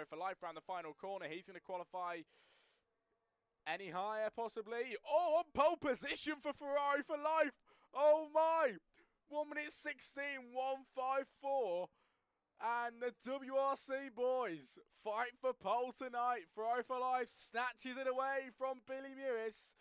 For life around the final corner, he's going to qualify any higher possibly. Oh, on pole position for Ferrari for life. Oh my, 1 minute 16, 1:54. And the WRC boys fight for pole tonight. Ferrari for life snatches it away from Billy Mewis.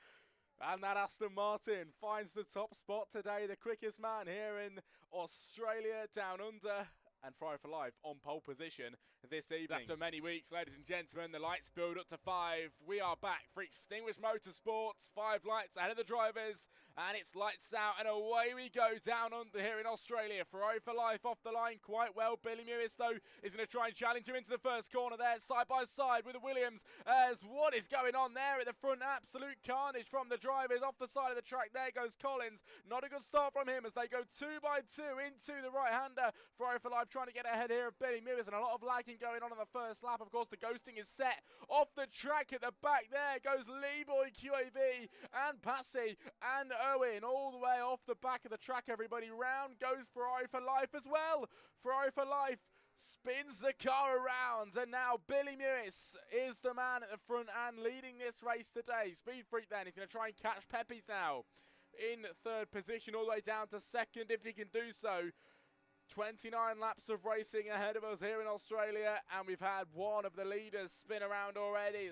And that Aston Martin finds the top spot today. The quickest man here in Australia Down Under. And Ferrari for life on pole position this evening. After many weeks, ladies and gentlemen, the lights build up to 5. We are back for Extinguished Motorsports. 5 lights ahead of the drivers, and it's lights out, and away we go down under here in Australia. Ferrari for life off the line quite well. Billy Mewis, though, is going to try and challenge him into the first corner there, side by side with the Williams. As what is going on there at the front? Absolute carnage from the drivers off the side of the track. There goes Collins. Not a good start from him as they go 2 by 2 into the right-hander. Ferrari for life trying to get ahead here of Billy Mewis, and a lot of lagging going on in the first lap. Of course, the ghosting is set off the track at the back. There goes Leeboy, QAV, and Passy, and Owen all the way off the back of the track, everybody. Round goes Ferrari for life as well. Ferrari for life spins the car around, and now Billy Mewis is the man at the front and leading this race today. Speed Freak then, he's going to try and catch Pepe's now in third position, all the way down to second if he can do so. 29 laps of racing ahead of us here in Australia, and we've had one of the leaders spin around already.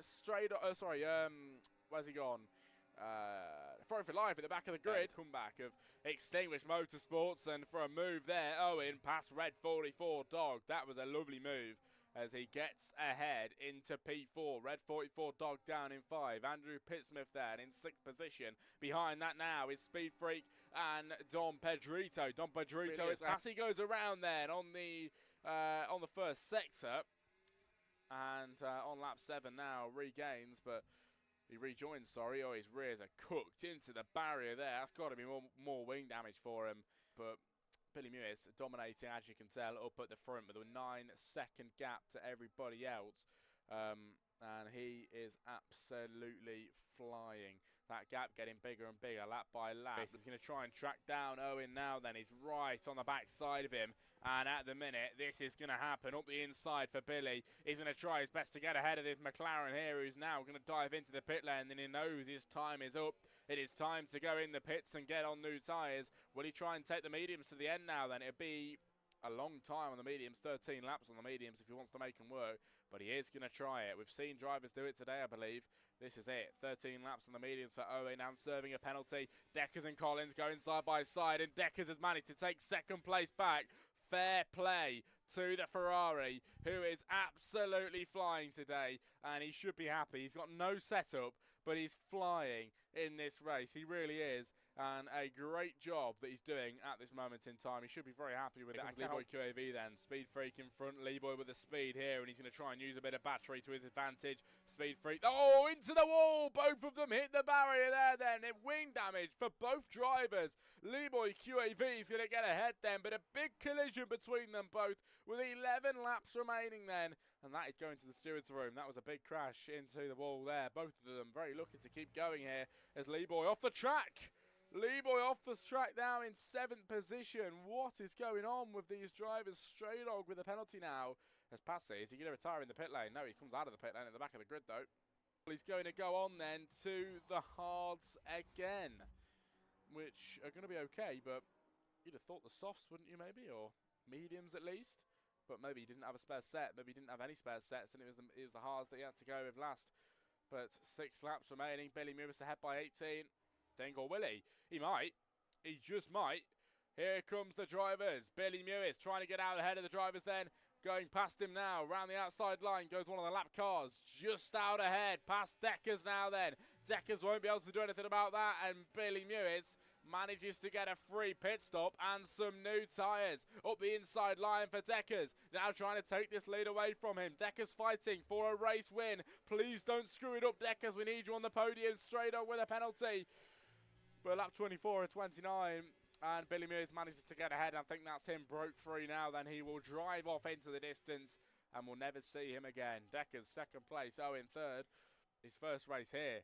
Where's he gone? Ferrari for life at the back of the grid. Comeback of Extinguished Motorsports, and for a move there, Owen past Red 44 Dog. That was a lovely move as he gets ahead into P4. Red 44 Dog down in 5. Andrew Pittsmith there in 6th position. Behind that now is Speed Freak and Dom Pedrito. Dom Pedrito is as he goes around then on the first sector, and on lap 7 now regains, but he rejoins, sorry. Oh, his rears are cooked into the barrier there. That's got to be more wing damage for him, but Billy Mewis dominating, as you can tell, up at the front with a 9-second gap to everybody else. And he is absolutely flying. That gap getting bigger and bigger, lap by lap. He's going to try and track down Owen now then. He's right on the back side of him. And at the minute, this is going to happen up the inside for Billy. He's going to try his best to get ahead of this McLaren here, who's now going to dive into the pit lane. And he knows his time is up. It is time to go in the pits and get on new tyres. Will he try and take the mediums to the end now then? It'll be a long time on the mediums, 13 laps on the mediums if he wants to make them work, but he is going to try it. We've seen drivers do it today, I believe. This is it, 13 laps on the mediums for Owen, and serving a penalty. Deckers and Collins going side by side, and Deckers has managed to take second place back. Fair play to the Ferrari, who is absolutely flying today, and he should be happy. He's got no setup, but he's flying in this race. He really is, and a great job that he's doing at this moment in time. He should be very happy with that. Leeboy QAV then, Speed Freak in front. Leeboy with the speed here, and he's going to try and use a bit of battery to his advantage. Speed Freak, oh, into the wall! Both of them hit the barrier there then. Wing damage for both drivers. Leeboy QAV is going to get ahead then, but a big collision between them both with 11 laps remaining then, and that is going to the steward's room. That was a big crash into the wall there. Both of them very lucky to keep going here as Leeboy off the track. Leeboy off the track now in 7th position. What is going on with these drivers? Stray Dog with a penalty now as Passy. Is he going to retire in the pit lane? No, he comes out of the pit lane at the back of the grid though. He's going to go on then to the hards again, which are going to be okay, but you'd have thought the softs, wouldn't you, maybe? Or mediums at least? But maybe he didn't have a spare set. Maybe he didn't have any spare sets, and it was the hards that he had to go with last. But 6 laps remaining. Billy Mewis ahead by 18. Dingle Willie. He might. He just might. Here comes the drivers. Billy Mewis trying to get out ahead of the drivers then. Going past him now. Round the outside line goes one of the lap cars. Just out ahead. Past Deckers now then. Deckers won't be able to do anything about that. And Billy Mewis manages to get a free pit stop and some new tyres. Up the inside line for Deckers. Now trying to take this lead away from him. Deckers fighting for a race win. Please don't screw it up, Deckers. We need you on the podium. Straight up with a penalty. But lap 24 and 29. And Billy Mewis manages to get ahead. I think that's him broke free now. Then he will drive off into the distance and we'll never see him again. Deckers 2nd place, Owen 3rd. His first race here.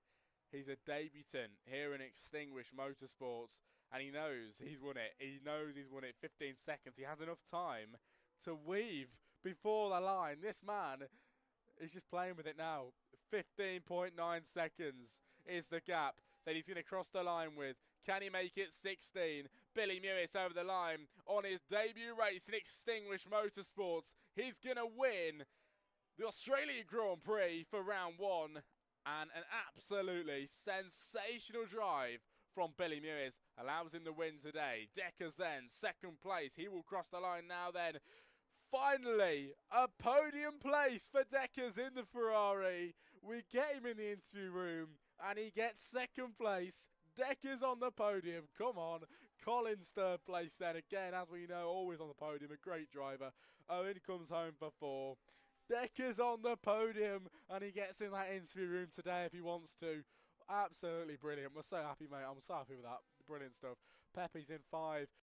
He's a debutant here in Extinguished Motorsports, and he knows he's won it. He knows he's won it. 15 seconds. He has enough time to weave before the line. This man He's just playing with it now. 15.9 seconds is the gap that he's going to cross the line with. Can he make it 16? Billy Mewis over the line on his debut race in Extinguished Motorsports. He's going to win the Australian Grand Prix for round 1. And an absolutely sensational drive from Billy Mewis allows him to win today. Deckers then, second place. He will cross the line now then. Finally, a podium place for Deckers in the Ferrari. We get him in the interview room and he gets second place. Deckers on the podium. Come on. Collins third place then. Again, as we know, always on the podium. A great driver. Owen comes home for 4. Deckers on the podium and he gets in that interview room today if he wants to. Absolutely brilliant. We're so happy, mate. I'm so happy with that. Brilliant stuff. Pepe's in 5.